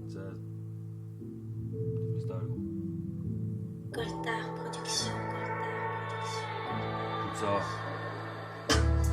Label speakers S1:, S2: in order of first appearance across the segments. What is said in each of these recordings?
S1: 16. Petit freestyle, gros.
S2: Goldar Production.
S1: Tout ça.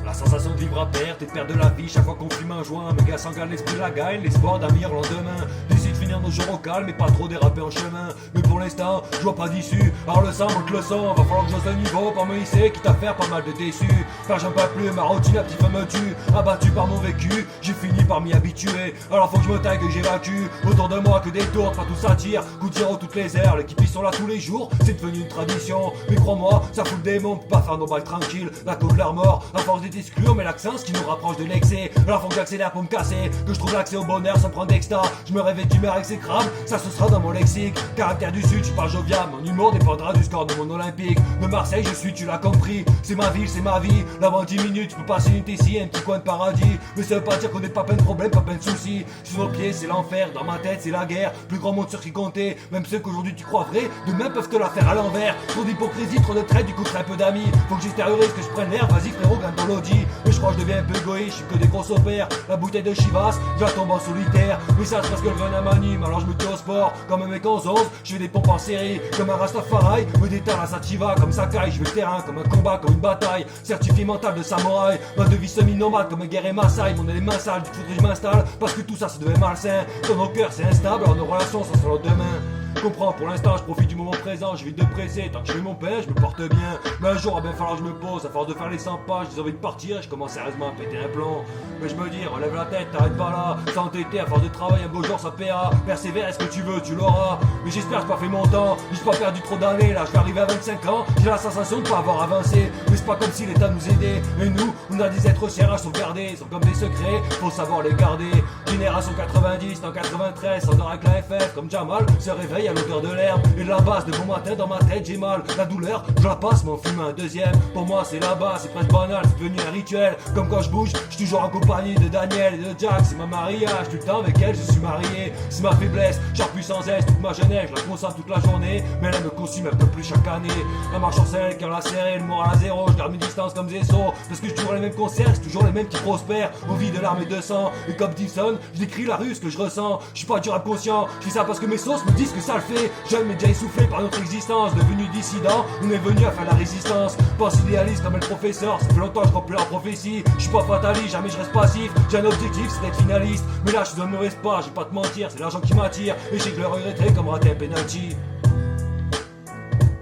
S1: La sensation de vivre à perte et de perdre de la vie chaque fois qu'on fume un joint. Mes gars s'engagent l'esprit de la gagne, l'espoir d'un meilleur lendemain. Décide de finir nos jours au calme et pas trop déraper en chemin. Mais pour l'instant, je vois pas d'issue. Alors le sang, monte le sang, va falloir que j'ose le niveau pour me hisser, quitte à faire pas mal de déçus. Car j'en peux plus, ma routine à petit feu me tue. Abattu par mon vécu, j'ai fini par m'y habituer. Alors faut que je me taille, que j'évacue. Autour de moi que des tours, pas tout s'attire. Coup de zéro toutes les heures, les kippies sont là tous les jours. C'est devenu une tradition. Mais crois-moi, ça fout le démon, on peut pas faire nos balles tranquilles. La coque, la mort, à force d'être exclu, on met l'accent, ce qui nous rapproche de l'excès. Alors faut que j'accélère pour me casser, que je trouve l'accès au bonheur sans prendre d'extra. Je me réveille d'humeur exécrable, ça ce sera dans mon lexique. Caractère du sud, je suis pas jovial, mon humour dépendra du score de mon olympique. De Marseille, je suis, tu l'as compris. C'est ma ville, c'est ma vie. Là-bas en 10 minutes, tu peux passer une ici, un petit coin de paradis. Mais ça veut pas dire qu'on n'est pas plein de problèmes, pas plein de soucis. Sur nos pieds, c'est l'enfer, dans ma tête, c'est la guerre. Plus grand monde sur qui compter, même ceux qu'aujourd'hui tu crois vrai, demain peuvent te la faire à l'envers. Trop d'hypocrisie, trop de traite, du coup très peu d'amis. Faut que j'extériorise, que je prenne l'air, vas-y frérot, gagne ton lodi. Mais je crois que je deviens un peu égoïste, je suis que des grosses opères. La bouteille de Chivas, je la tombe en solitaire. Mais ça c'est parce que le venin m'anime, alors je me tue au sport. Comme un mec en 11, je fais des pompes en série. Comme un Rastafari, me déterre la sativa. Comme Sakai, je vais le terrain, comme un combat, comme une bataille. Certifié mental de samouraï, mode de vie semi-nomade, comme un guerrier Maasai. Mon élément sale, du faudrait que je m'installe. Parce que tout ça, ça devait malsain. Dans nos cœurs, c'est instable, alors nos relations sont sur le demain. Comprends, pour l'instant je profite du moment présent, j'évite de presser, tant que je fais mon pain, je me porte bien. Mais un jour, il va bien falloir que je me pose, à force de faire les 100 pages, j'ai envie de partir, je commence sérieusement à péter un plomb. Mais je me dis, relève la tête, t'arrêtes pas là, sans t'entêter, à force de travail, un beau jour ça paiera. Persévère, est-ce que tu veux, tu l'auras. Mais j'espère que j'ai pas fait mon temps, j'ai pas perdu trop d'années, là je vais arriver à 25 ans, j'ai la sensation de pas avoir avancé. Mais c'est pas comme si l'État nous aidait, et nous, on a des êtres chers à sauvegarder, ils sont comme des secrets, faut savoir les garder. Génération 90, en 93, on dort avec la FF, comme Jamal, se réveille à l'odeur de l'herbe. Et de la base de bon matin dans ma tête j'ai mal. La douleur je la passe m'en fume un deuxième. Pour moi c'est là-bas, c'est presque banal, c'est devenu un rituel. Comme quand je bouge, je suis toujours en compagnie de Daniel et de Jack. C'est ma mariage, tout le temps avec elle je suis marié. C'est ma faiblesse, j'appuie sans aise toute ma jeunesse. Je la consomme toute la journée, mais elle me consume un peu plus chaque année. La marche en selle, car la serrée, le moral à zéro. Je garde mes distances comme Zesso, parce que je toujours les mêmes concerts, c'est toujours les mêmes qui prospèrent. Au vide de l'arme et de sang, et comme Gibson, je décris la rue, ce que je ressens. Je suis pas du rap conscient, je fais ça parce que mes sauces me disent que ça le fait. Jeune mais déjà essoufflé par notre existence, devenu dissident, on est venu à faire la résistance. Pense idéaliste comme le professeur, ça fait longtemps que je remplis leur prophétie. Je suis pas fataliste, jamais je reste passif. J'ai un objectif, c'est d'être finaliste. Mais là je suis dans le mauvais sport, je vais pas te mentir, c'est l'argent qui m'attire. Et je sais que je le regretterai comme rater un penalty.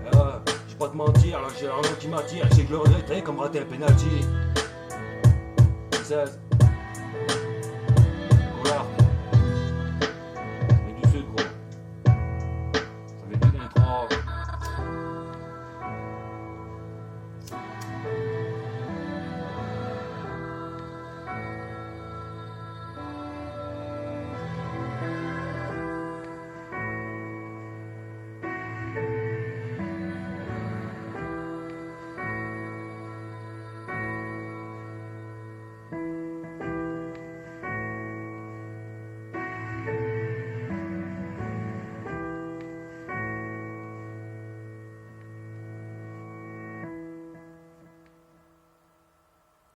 S1: Je vais pas te mentir, là j'ai l'argent qui m'attire. Je sais que je le regretterai comme rater un penalty. 16. Voilà.